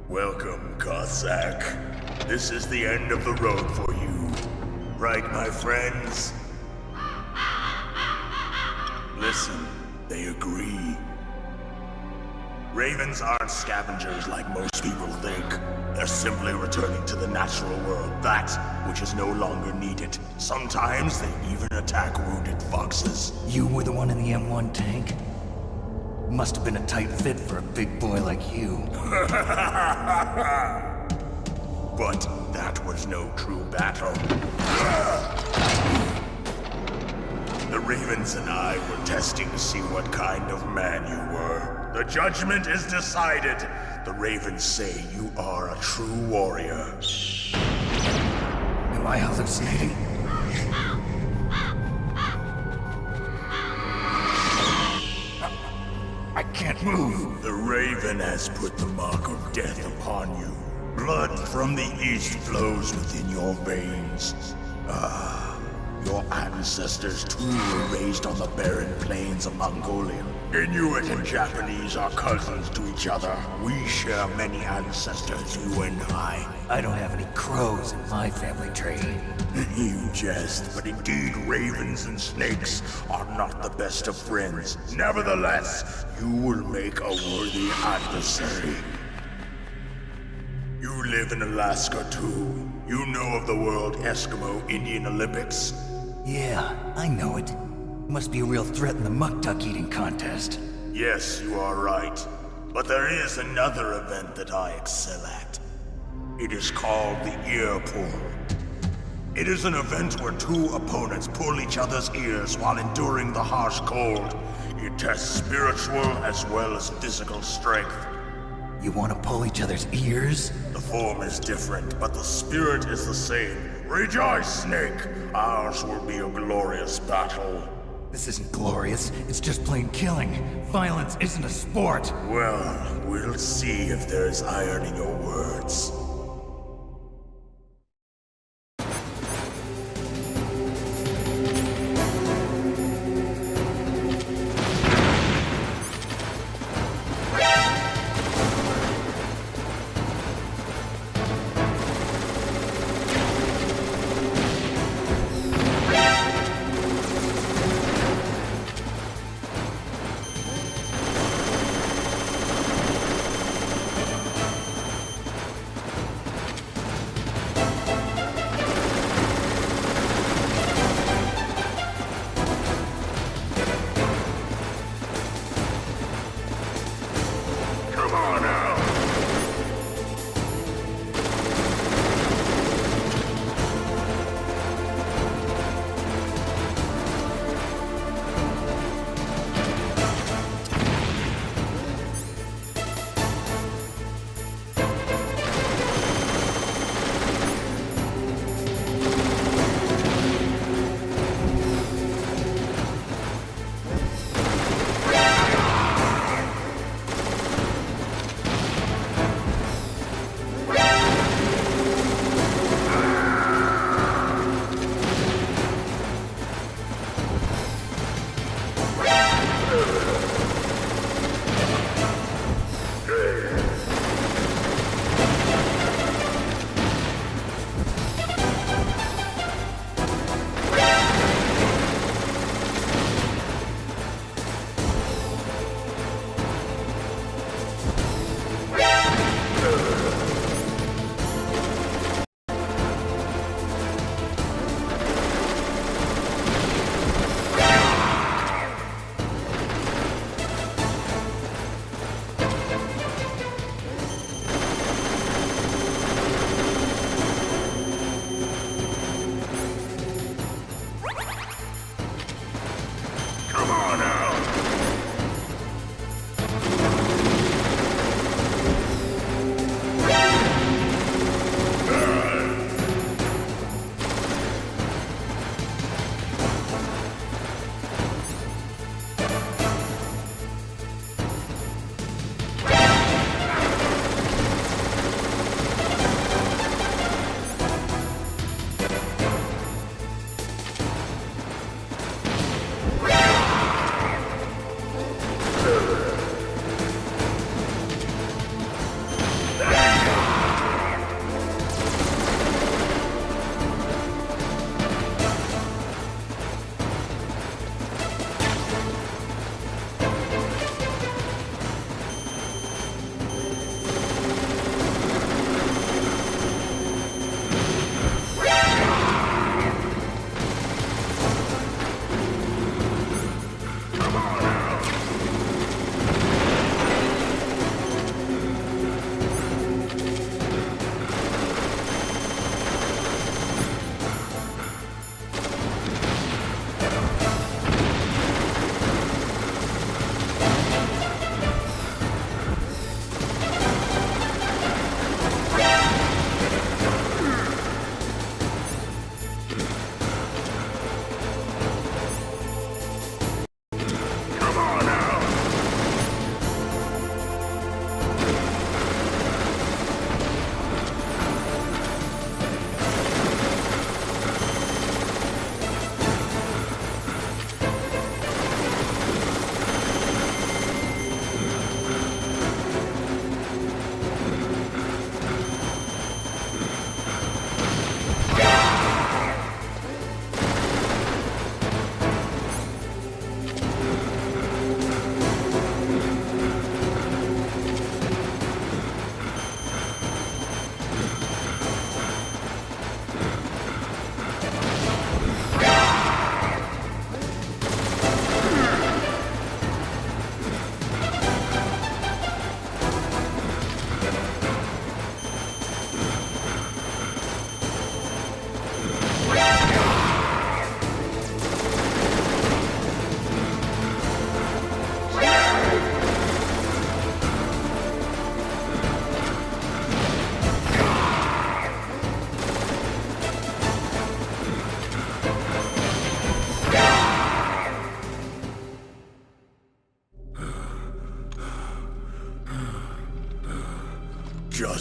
Welcome, Cossack. This is the end of the road for you. Right, my friends? Listen, they agree. Ravens aren't scavengers like most people think. They're simply returning to the natural world, that which is no longer needed. Sometimes they even attack wounded foxes. You were the one in the M1 tank? Must have been a tight fit for a big boy like you. But that was no true battle. The Ravens and I were testing to see what kind of man you were. The judgment is decided. The Ravens say you are a true warrior. Am I hallucinating? I can't move. The Raven has put the mark of death upon you. Blood from the east flows within your veins. Your ancestors too were raised on the barren plains of Mongolia. Inuit and Japanese are cousins to each other. We share many ancestors, you and I. I don't have any crows in my family tree. You jest, but indeed ravens and snakes are not the best of friends. Nevertheless, you will make a worthy adversary. You live in Alaska too. You know of the World Eskimo Indian Olympics? Yeah, I know it. Must be a real threat in the muck duck eating contest. Yes, you are right. But there is another event that I excel at. It is called the ear pull. It is an event where two opponents pull each other's ears while enduring the harsh cold. It tests spiritual as well as physical strength. You want to pull each other's ears? The form is different, but the spirit is the same. Rejoice, Snake! Ours will be a glorious battle. This isn't glorious, it's just plain killing. Violence isn't a sport. Well, we'll see if there's iron in your words.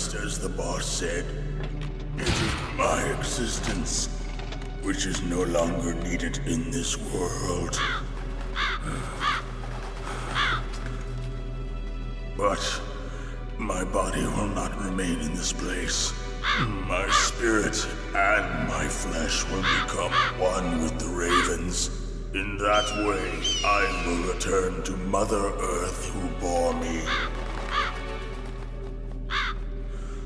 just as the boss said. It is my existence, which is no longer needed in this world. But my body will not remain in this place. My spirit and my flesh will become one with the ravens. In that way, I will return to Mother Earth who bore me.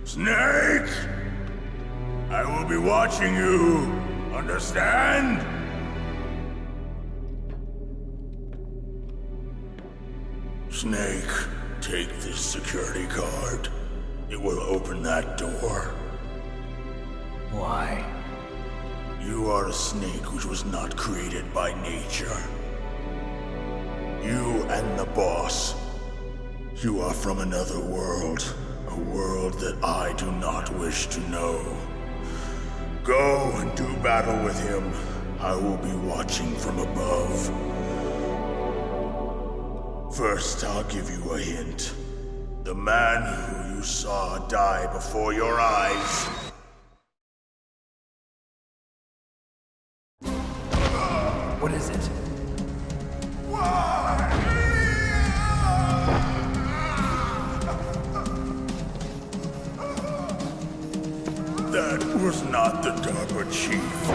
Snake! I will be watching you. Understand? Snake, take this security card. It will open that door. Why? You are a snake which was not created by nature. You and the boss. You are from another world. A world that I do not wish to know. Go and do battle with him. I will be watching from above. First, I'll give you a hint. The man who you saw die before your eyes. What is it? That was not the DARPA chief.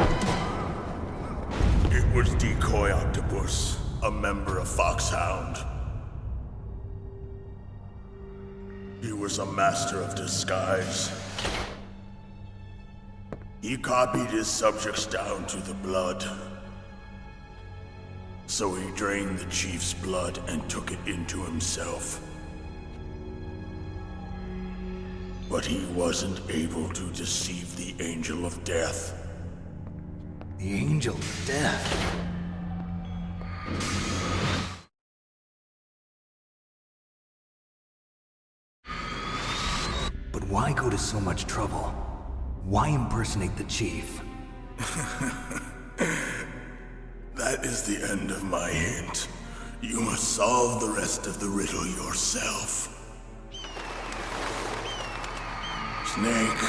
It was Decoy Octopus, a member of FOXHOUND. He was a master of disguise. He copied his subjects down to the blood. So he drained the chief's blood and took it into himself. But he wasn't able to deceive the Angel of Death. The Angel of Death? But why go to so much trouble? Why impersonate the chief? That is the end of my hint. You must solve the rest of the riddle yourself. Snake,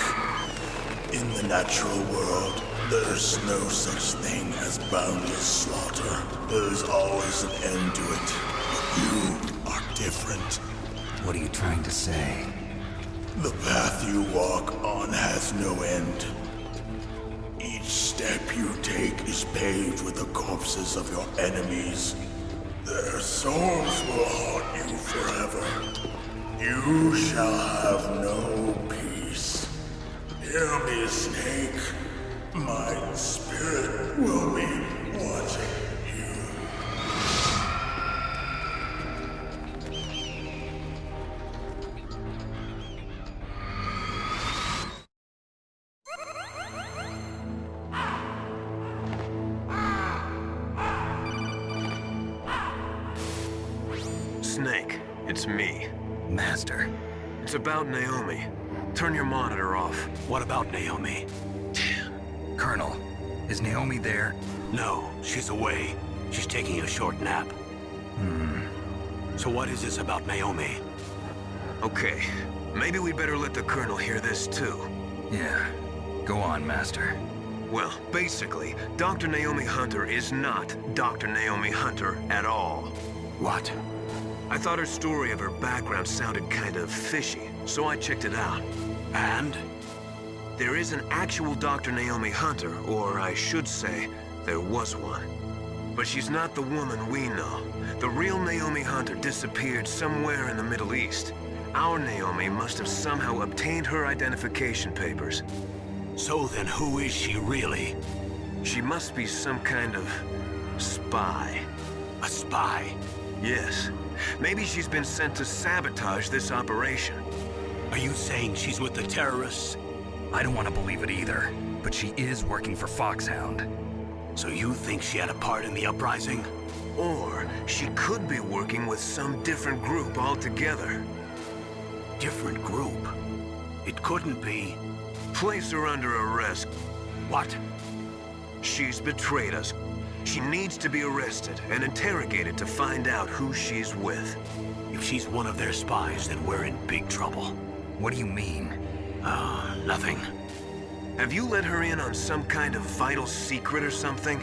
in the natural world, there's no such thing as boundless slaughter. There's always an end to it. But you are different. What are you trying to say? The path you walk on has no end. Each step you take is paved with the corpses of your enemies. Their souls will haunt you forever. You shall have no peace. Hear me, Snake. My spirit will be watching you. Snake, it's me. Master. It's about Naomi. Turn your monitor off. What about Naomi? Colonel, is Naomi there? No, she's away. She's taking a short nap. So what is this about Naomi? Okay, maybe we'd better let the Colonel hear this too. Yeah. Go on, Master. Well, basically, Dr. Naomi Hunter is not Dr. Naomi Hunter at all. What? I thought her story of her background sounded kind of fishy, so I checked it out. And? There is an actual Dr. Naomi Hunter, or I should say, there was one. But she's not the woman we know. The real Naomi Hunter disappeared somewhere in the Middle East. Our Naomi must have somehow obtained her identification papers. So then who is she really? She must be some kind of spy. A spy? Yes. Maybe she's been sent to sabotage this operation. Are you saying she's with the terrorists? I don't want to believe it either, but she is working for FOXHOUND. So you think she had a part in the uprising? Or she could be working with some different group altogether. Different group? It couldn't be. Place her under arrest. What? She's betrayed us. She needs to be arrested and interrogated to find out who she's with. If she's one of their spies, then we're in big trouble. What do you mean? Nothing. Have you let her in on some kind of vital secret or something?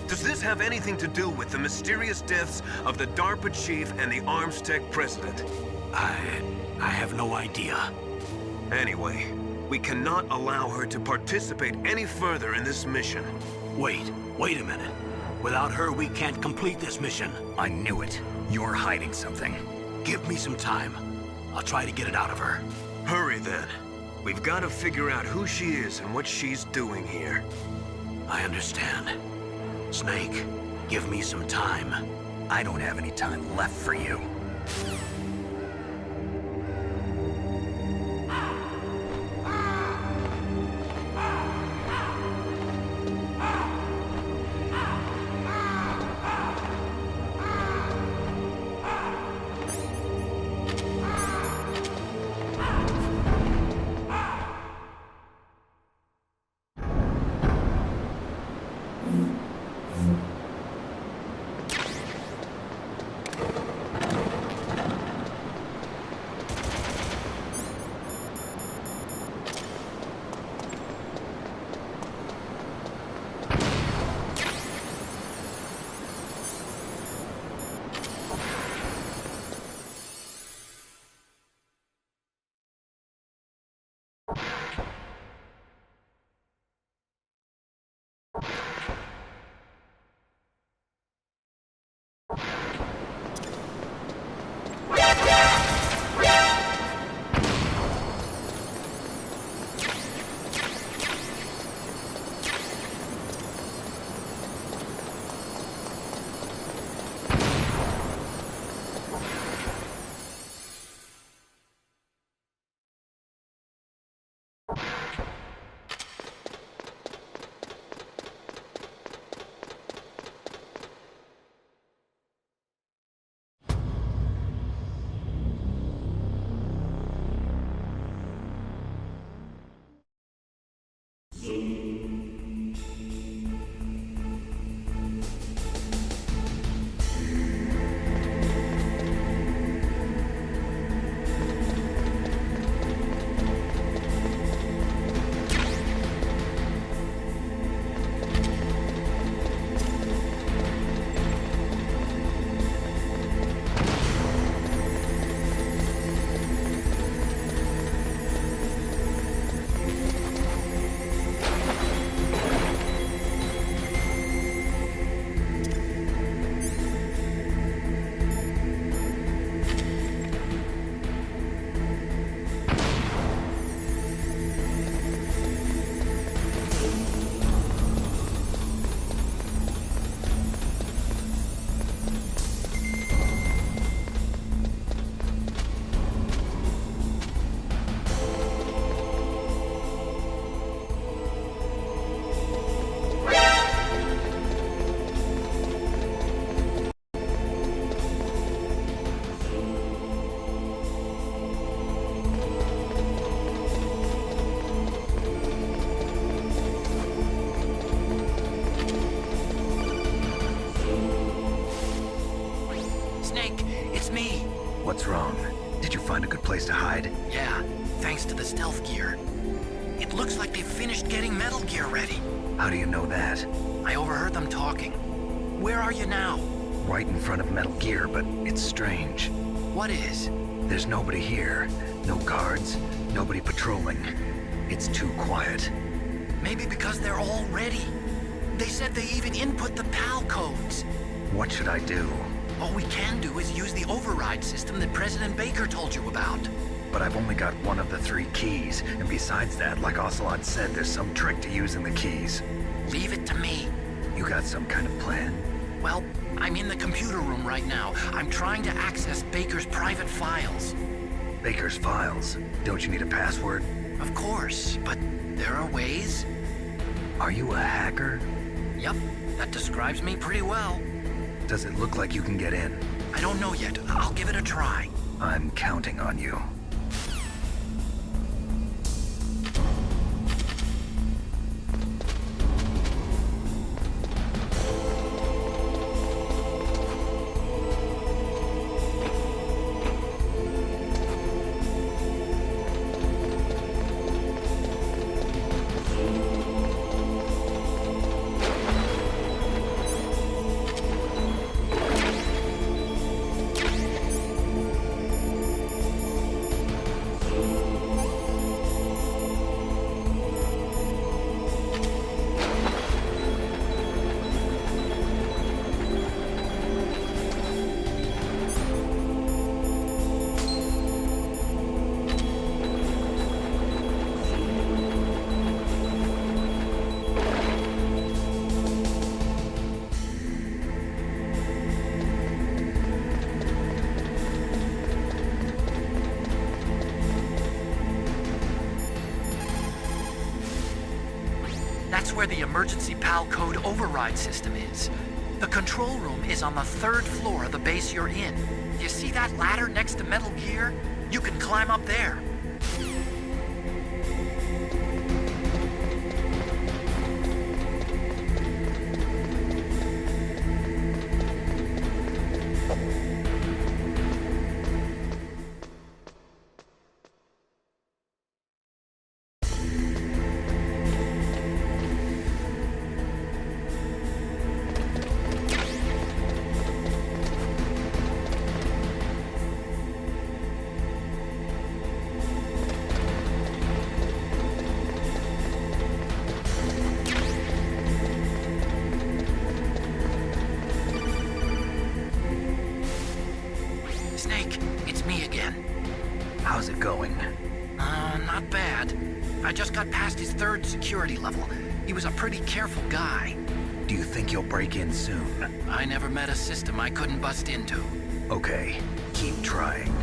Does this have anything to do with the mysterious deaths of the DARPA chief and the Arms Tech president? I have no idea. Anyway, we cannot allow her to participate any further in this mission. Wait a minute. Without her, we can't complete this mission. I knew it. You're hiding something. Give me some time. I'll try to get it out of her. Hurry then. We've got to figure out who she is and what she's doing here. I understand. Snake, give me some time. I don't have any time left for you. What's wrong? Did you find a good place to hide? Yeah, thanks to the stealth gear. It looks like they've finished getting Metal Gear ready. How do you know that? I overheard them talking. Where are you now? Right in front of Metal Gear, but it's strange. What is? There's nobody here. No guards, nobody patrolling. It's too quiet. Maybe because they're all ready. They said they even input the PAL codes. What should I do? All we can do is use the override system that President Baker told you about. But I've only got one of the 3 keys, and besides that, like Ocelot said, there's some trick to using the keys. Leave it to me. You got some kind of plan? Well, I'm in the computer room right now. I'm trying to access Baker's private files. Baker's files? Don't you need a password? Of course, but there are ways. Are you a hacker? Yup, that describes me pretty well. Does it look like you can get in? I don't know yet. I'll give it a try. I'm counting on you. That's where the emergency PAL code override system is. The control room is on the 3rd floor of the base you're in. You see that ladder next to Metal Gear? You can climb up there. Snake, it's me again. How's it going? Not bad. I just got past his 3rd security level. He was a pretty careful guy. Do you think you'll break in soon? I never met a system I couldn't bust into. Okay, keep trying.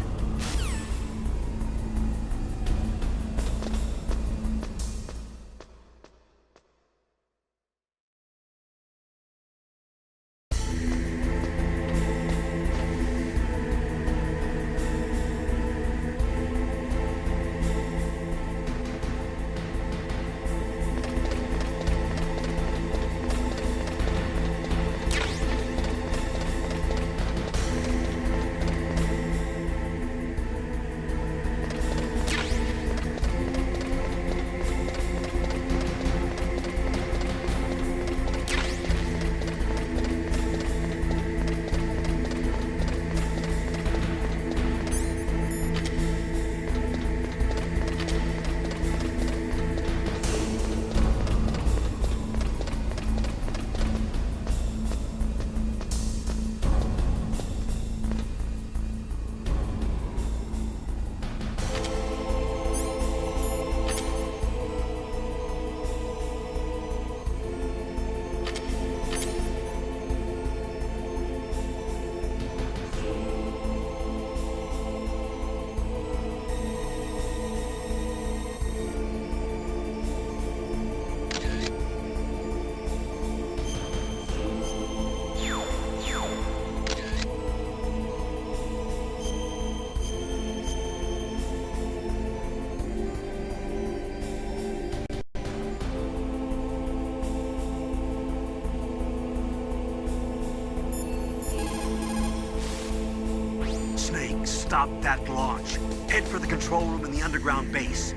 Stop that launch. Head for the control room in the underground base.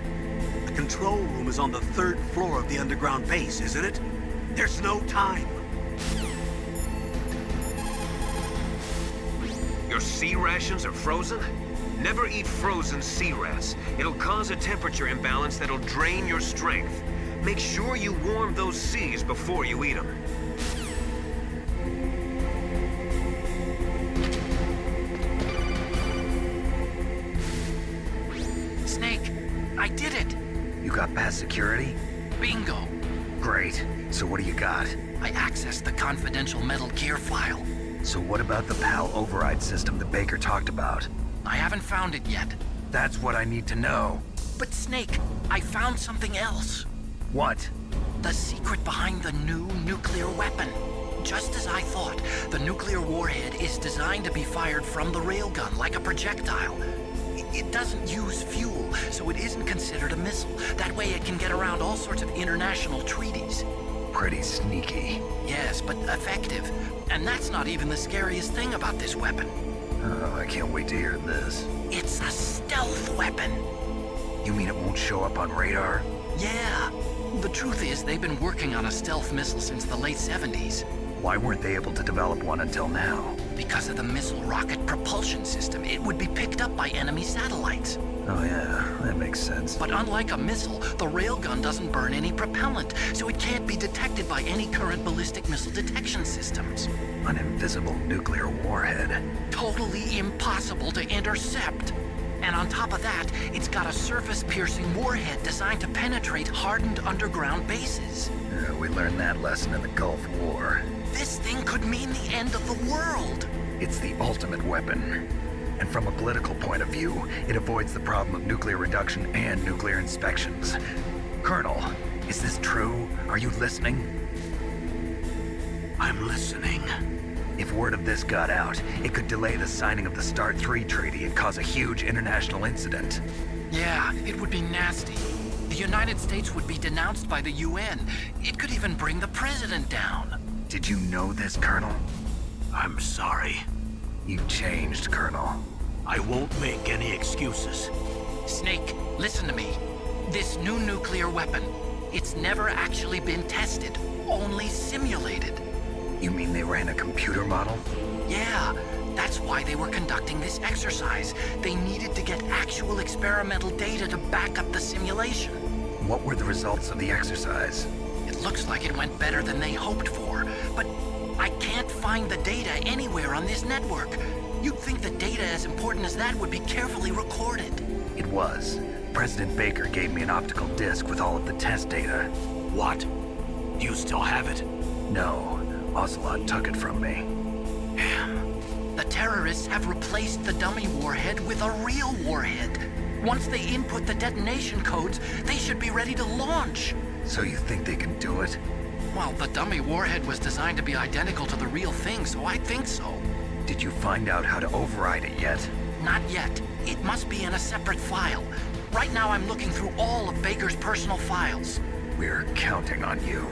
The control room is on the 3rd floor of the underground base, isn't it? There's no time. Your sea rations are frozen? Never eat frozen sea rats. It'll cause a temperature imbalance that'll drain your strength. Make sure you warm those seas before you eat them. Snake, I did it! You got past security? Bingo! Great. So what do you got? I accessed the confidential Metal Gear file. So what about the PAL override system that Baker talked about? I haven't found it yet. That's what I need to know. But Snake, I found something else. What? The secret behind the new nuclear weapon. Just as I thought, the nuclear warhead is designed to be fired from the railgun like a projectile. It doesn't use fuel, so it isn't considered a missile. That way it can get around all sorts of international treaties. Pretty sneaky. Yes, but effective. And that's not even the scariest thing about this weapon. Oh, I can't wait to hear this. It's a stealth weapon. You mean it won't show up on radar? Yeah. The truth is, they've been working on a stealth missile since the late 70s. Why weren't they able to develop one until now? Because of the missile rocket propulsion system, it would be picked up by enemy satellites. Oh yeah, that makes sense. But unlike a missile, the railgun doesn't burn any propellant, so it can't be detected by any current ballistic missile detection systems. An invisible nuclear warhead. Totally impossible to intercept. And on top of that, it's got a surface-piercing warhead designed to penetrate hardened underground bases. Yeah, we learned that lesson in the Gulf War. This thing could mean the end of the world. It's the ultimate weapon. And from a political point of view, it avoids the problem of nuclear reduction and nuclear inspections. Colonel, Is this true? Are you listening? I'm listening. If word of this got out, it could delay the signing of the START 3 treaty and cause a huge international incident. Yeah, it would be nasty. The United States would be denounced by the UN. It could even bring the president down. Did you know this, Colonel? I'm sorry. You changed, Colonel. I won't make any excuses. Snake, listen to me. This new nuclear weapon, it's never actually been tested, only simulated. You mean they ran a computer model? Yeah, that's why they were conducting this exercise. They needed to get actual experimental data to back up the simulation. What were the results of the exercise? It looks like it went better than they hoped for, but I can't find the data anywhere on this network. You'd think the data as important as that would be carefully recorded. It was. President Baker gave me an optical disc with all of the test data. What? Do you still have it? No, Ocelot took it from me. The terrorists have replaced the dummy warhead with a real warhead. Once they input the detonation codes, they should be ready to launch. So you think they can do it? Well, the dummy warhead was designed to be identical to the real thing, so I think so. Did you find out how to override it yet? Not yet. It must be in a separate file. Right now I'm looking through all of Baker's personal files. We're counting on you.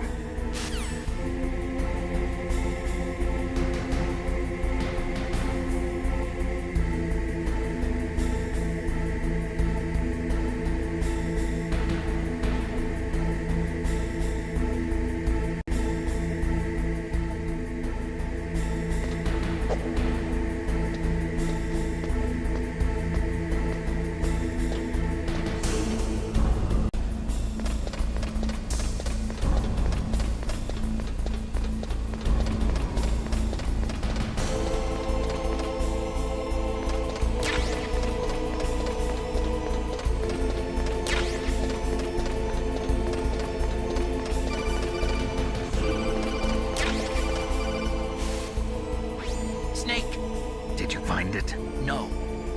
Snake! Did you find it? No.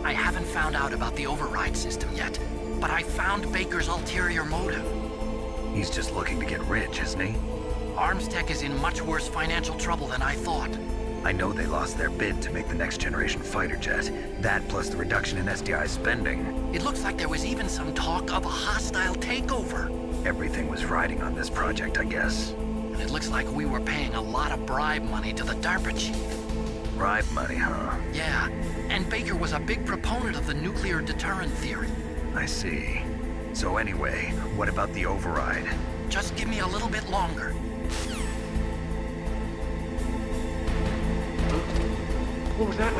I haven't found out about the override system yet, but I found Baker's ulterior motive. He's just looking to get rich, isn't he? Armstech is in much worse financial trouble than I thought. I know they lost their bid to make the next generation fighter jet. That plus the reduction in SDI spending. It looks like there was even some talk of a hostile takeover. Everything was riding on this project, I guess. And it looks like we were paying a lot of bribe money to the DARPA chief. Bribe money, huh? Yeah, and Baker was a big proponent of the nuclear deterrent theory. I see. So anyway, what about the override? Just give me a little bit longer. What was that?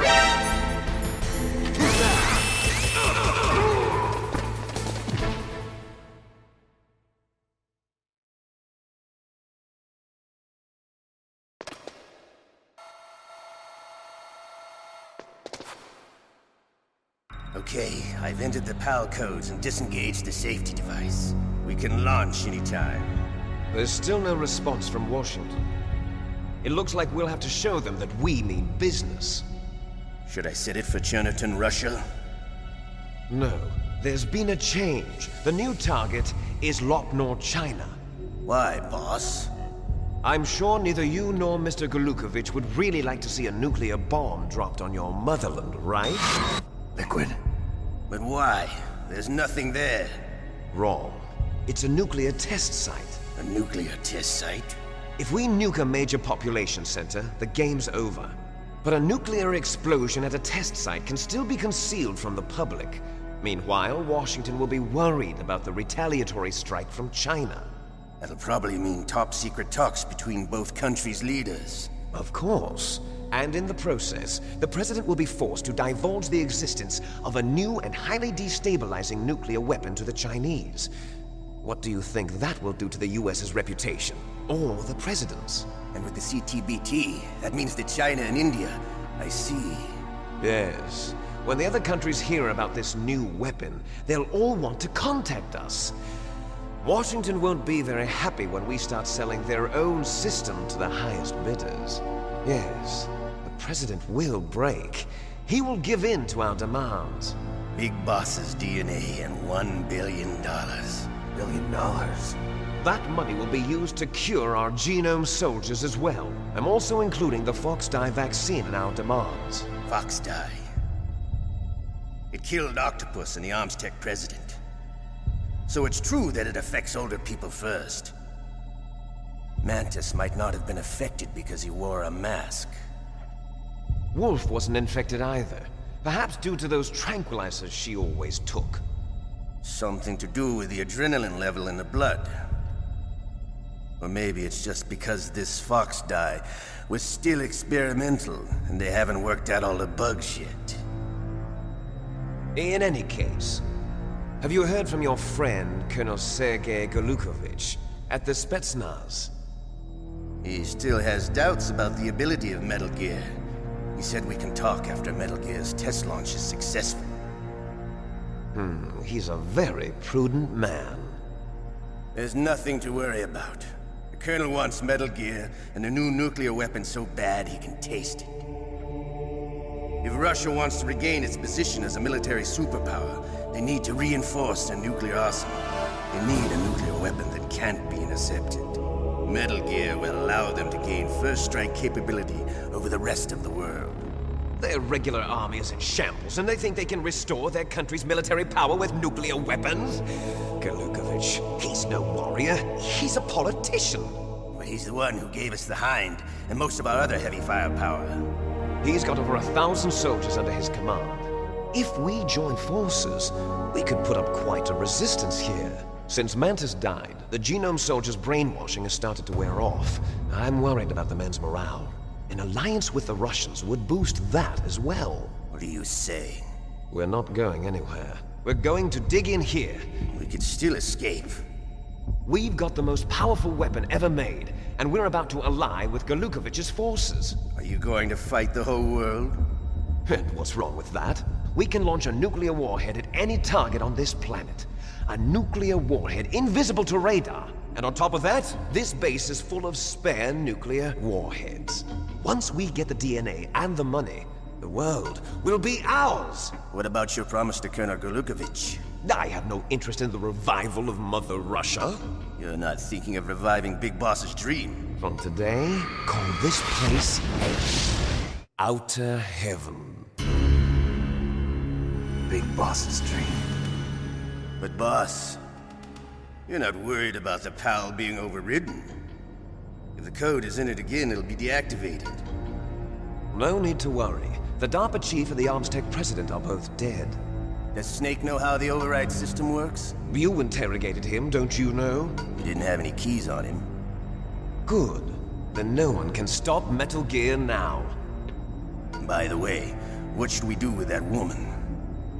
Okay, I've entered the PAL codes and disengaged the safety device. We can launch anytime. There's still no response from Washington. It looks like we'll have to show them that we mean business. Should I set it for Chernobyl, Russia? No, there's been a change. The new target is Lopnor, China. Why, boss? I'm sure neither you nor Mr. Golukovich would really like to see a nuclear bomb dropped on your motherland, right? Liquid? But why? There's nothing there. Wrong. It's a nuclear test site. A nuclear test site? If we nuke a major population center, the game's over. But a nuclear explosion at a test site can still be concealed from the public. Meanwhile, Washington will be worried about the retaliatory strike from China. That'll probably mean top-secret talks between both countries' leaders. Of course. And in the process, the president will be forced to divulge the existence of a new and highly destabilizing nuclear weapon to the Chinese. What do you think that will do to the US's reputation? Or the president's? And with the CTBT, that means that China and India... I see. Yes. When the other countries hear about this new weapon, they'll all want to contact us. Washington won't be very happy when we start selling their own system to the highest bidders. Yes, the president will break. He will give in to our demands. Big boss's DNA and $1 billion. $1 billion? That money will be used to cure our genome soldiers as well. I'm also including the FOXHOUND vaccine in our demands. FOXHOUND. It killed Octopus and the Armstech president. So it's true that it affects older people first. Mantis might not have been affected because he wore a mask. Wolf wasn't infected either. Perhaps due to those tranquilizers she always took. Something to do with the adrenaline level in the blood. Or maybe it's just because this FOXHOUND was still experimental and they haven't worked out all the bugs yet. In any case, have you heard from your friend, Colonel Sergei Golukovich, at the Spetsnaz? He still has doubts about the ability of Metal Gear. He said we can talk after Metal Gear's test launch is successful. He's a very prudent man. There's nothing to worry about. The Colonel wants Metal Gear and a new nuclear weapon so bad he can taste it. If Russia wants to regain its position as a military superpower, they need to reinforce their nuclear arsenal. They need a nuclear weapon that can't be intercepted. Metal Gear will allow them to gain first strike capability over the rest of the world. Their regular army is in shambles, and they think they can restore their country's military power with nuclear weapons? Golukovich, he's no warrior. He's a politician. Well, he's the one who gave us the Hind and most of our other heavy firepower. He's got over 1,000 soldiers under his command. If we join forces, we could put up quite a resistance here. Since Mantis died, the genome soldiers' brainwashing has started to wear off. I'm worried about the men's morale. An alliance with the Russians would boost that as well. What are you saying? We're not going anywhere. We're going to dig in here. We could still escape. We've got the most powerful weapon ever made, and we're about to ally with Golukovich's forces. Are you going to fight the whole world? And what's wrong with that? We can launch a nuclear warhead at any target on this planet. A nuclear warhead invisible to radar. And on top of that, this base is full of spare nuclear warheads. Once we get the DNA and the money, the world will be ours! What about your promise to Colonel Golukovich? I have no interest in the revival of Mother Russia. You're not thinking of reviving Big Boss's dream. From today, call this place Outer Heaven. Big Boss's dream. But boss, you're not worried about the PAL being overridden. If the code is in it again, it'll be deactivated. No need to worry. The DARPA chief and the Armstech president are both dead. Does Snake know how the override system works? You interrogated him, don't you know? He didn't have any keys on him. Good. Then no one can stop Metal Gear now. By the way, what should we do with that woman?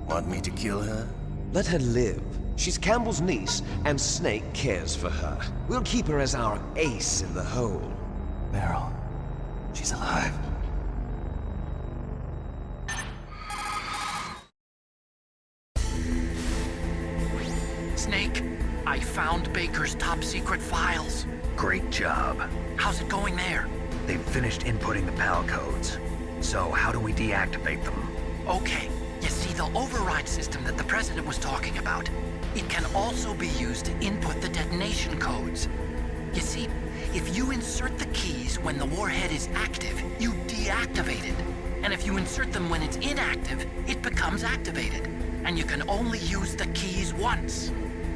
Want me to kill her? Let her live. She's Campbell's niece, and Snake cares for her. We'll keep her as our ace in the hole. Meryl, she's alive. Snake, I found Baker's top-secret files. Great job. How's it going there? They've finished inputting the PAL codes. So how do we deactivate them? Okay, you see the override system that the President was talking about? It can also be used to input the detonation codes. You see, if you insert the keys when the warhead is active, you deactivate it. And if you insert them when it's inactive, it becomes activated. And you can only use the keys once.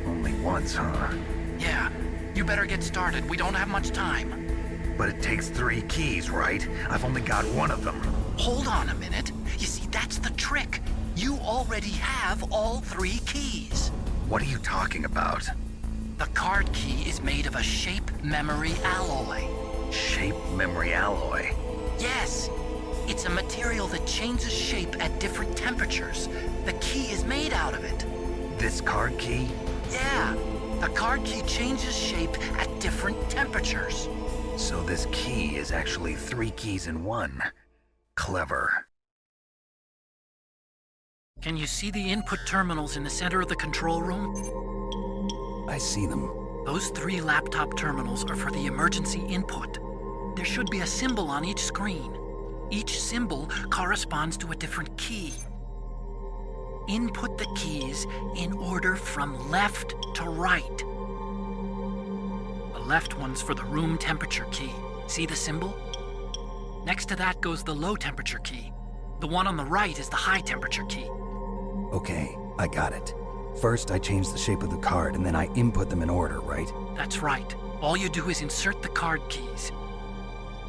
Only once, huh? Yeah, you better get started. We don't have much time. But it takes 3 keys, right? I've only got 1 of them. Hold on a minute. You see, that's the trick. You already have all 3 keys. What are you talking about? The card key is made of a shape memory alloy. Shape memory alloy? Yes. It's a material that changes shape at different temperatures. The key is made out of it. This card key? Yeah. The card key changes shape at different temperatures. So this key is actually 3 keys in 1. Clever. Can you see the input terminals in the center of the control room? I see them. Those 3 laptop terminals are for the emergency input. There should be a symbol on each screen. Each symbol corresponds to a different key. Input the keys in order from left to right. left one's for the room temperature key. See the symbol? Next to that goes the low temperature key. The one on the right is the high temperature key. Okay, I got it. First, I change the shape of the card, and then I input them in order, right? That's right. All you do is insert the card keys.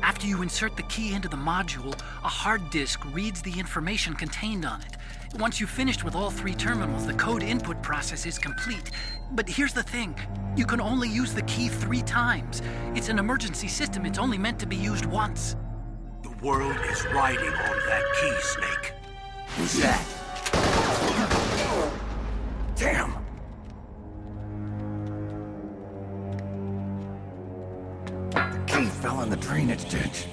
After you insert the key into the module, a hard disk reads the information contained on it. Once you've finished with all 3 terminals, the code input process is complete. But here's the thing. You can only use the key 3 times. It's an emergency system. It's only meant to be used once. The world is riding on that key, Snake. Who's that? Damn! The key fell in the drainage ditch.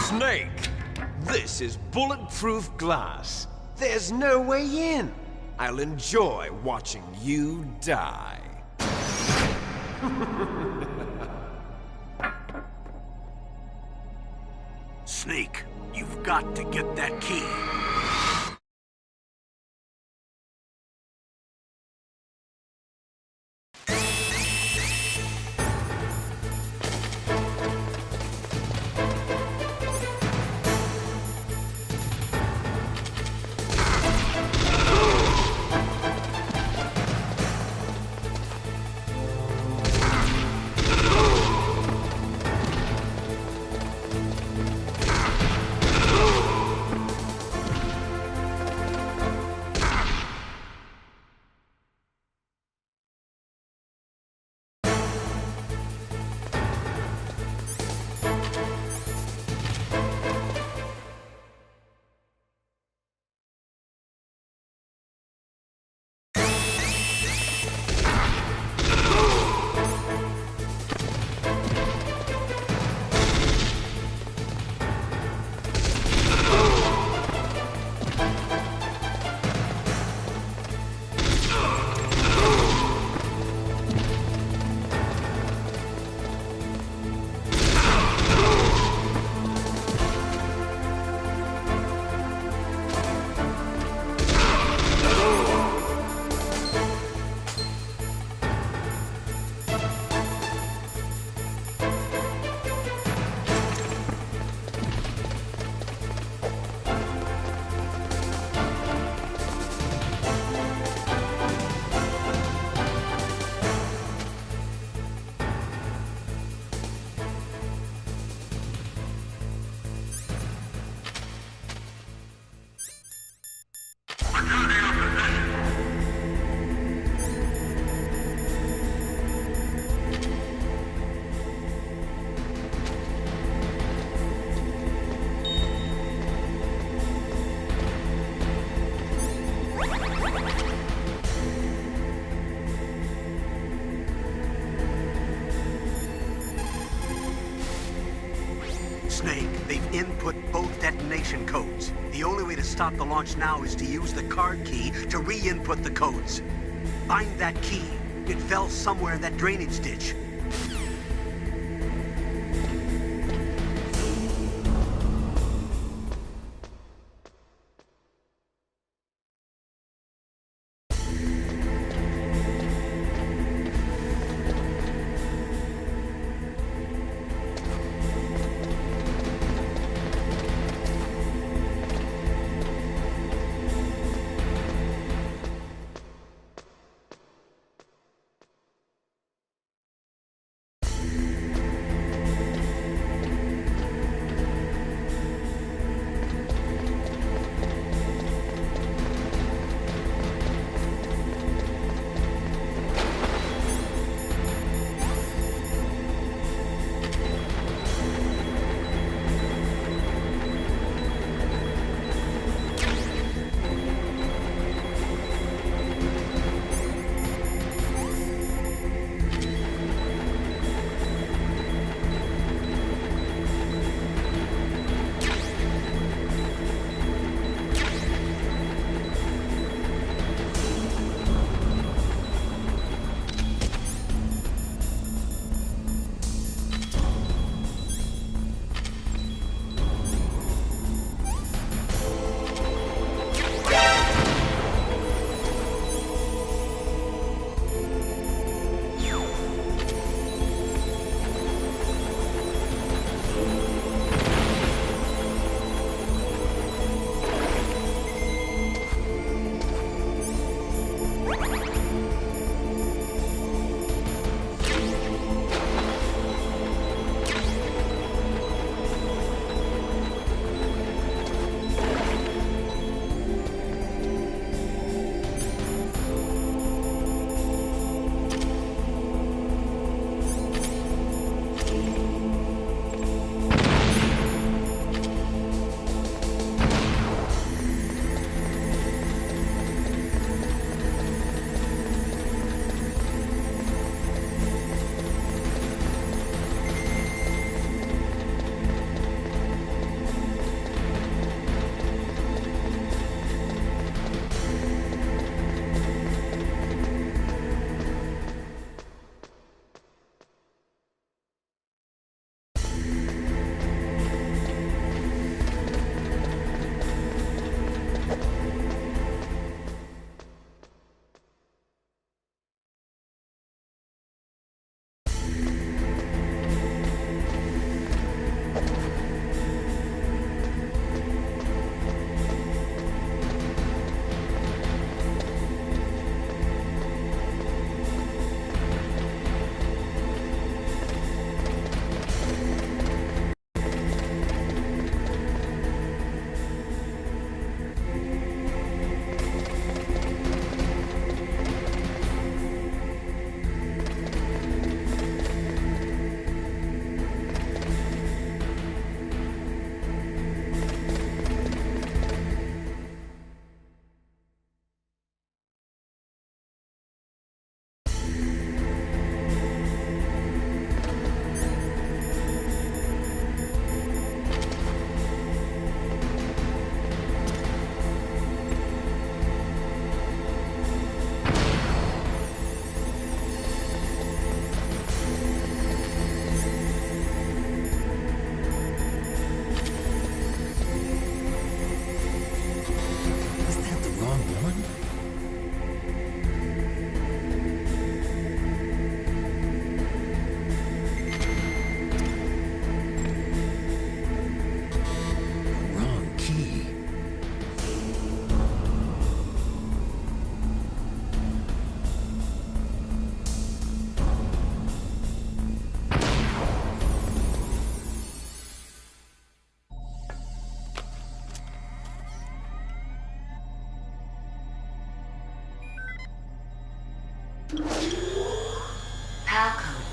Snake! This is bulletproof glass. There's no way in. I'll enjoy watching you die. Snake, you've got to get that key. Snake, they've input both detonation codes. The only way to stop the launch now is to use the card key to re-input the codes. Find that key. It fell somewhere in that drainage ditch.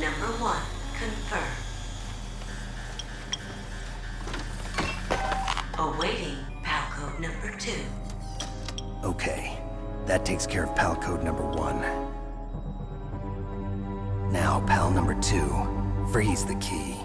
number 1 confirmed. Awaiting PAL code number 2. Okay, that takes care of PAL code number 1. Now, PAL number 2, freeze the key.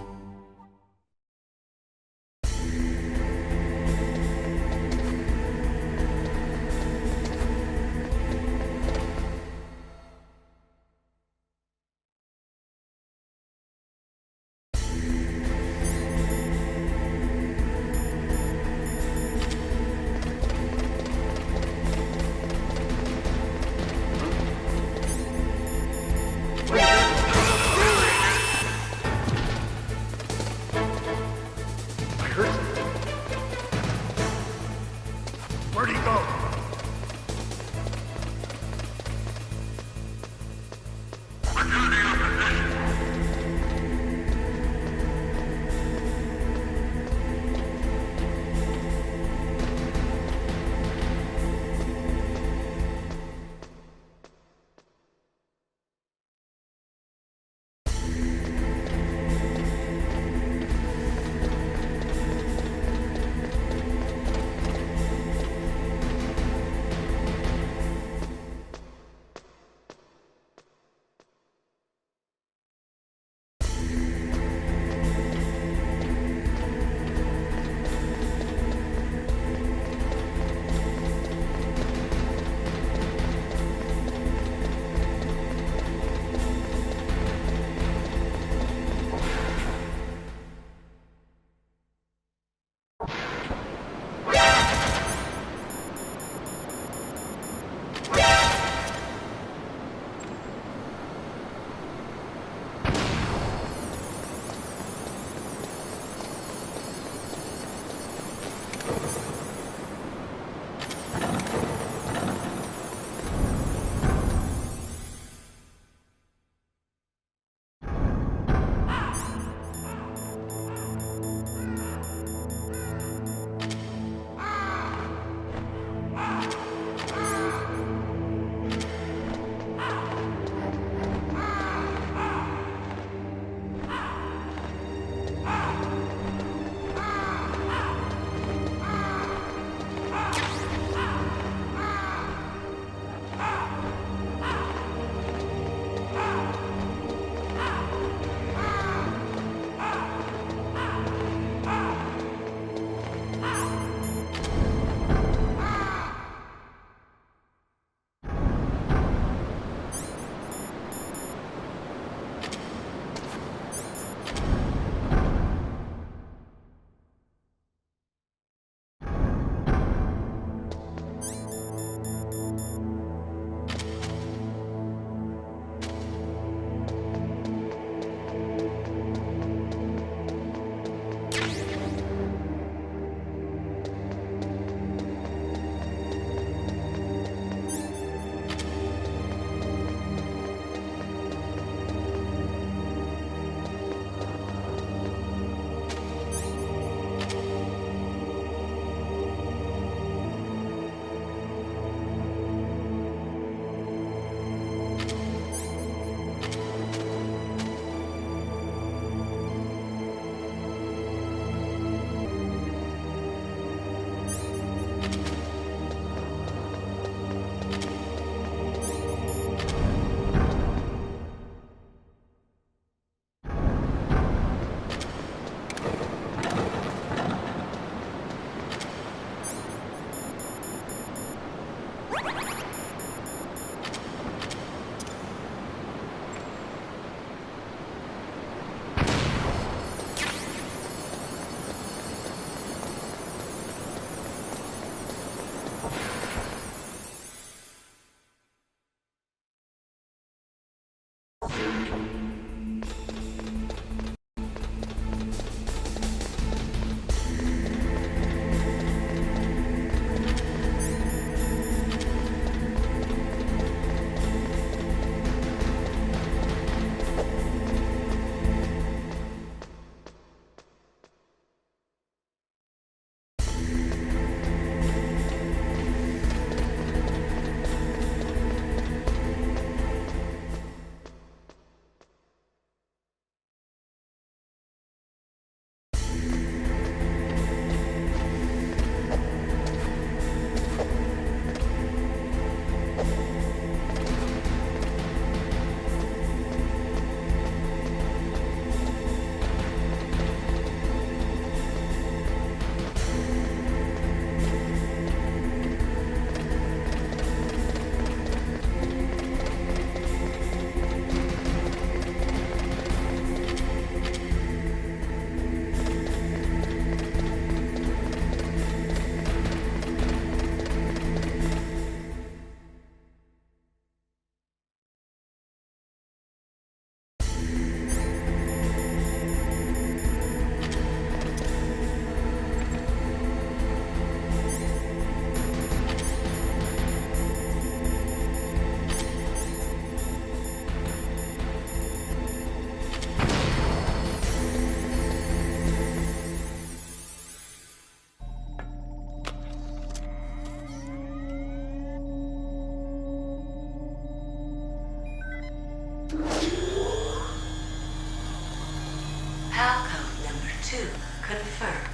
PAL code number 2 confirmed.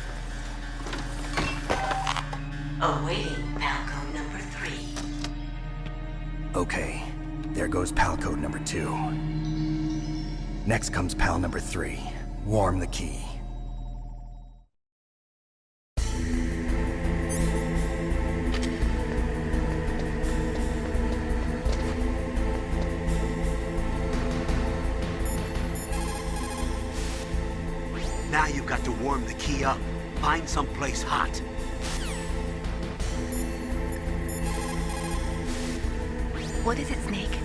Awaiting PAL code number 3. Okay, there goes PAL code number 2. Next comes PAL number 3. Warm the key. Now you've got to warm the key up. Find someplace hot. What is it, Snake?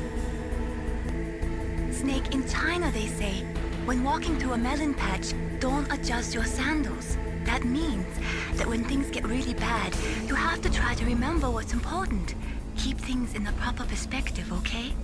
Snake, in China they say, when walking through a melon patch, don't adjust your sandals. That means that when things get really bad, you have to try to remember what's important. Keep things in the proper perspective, okay?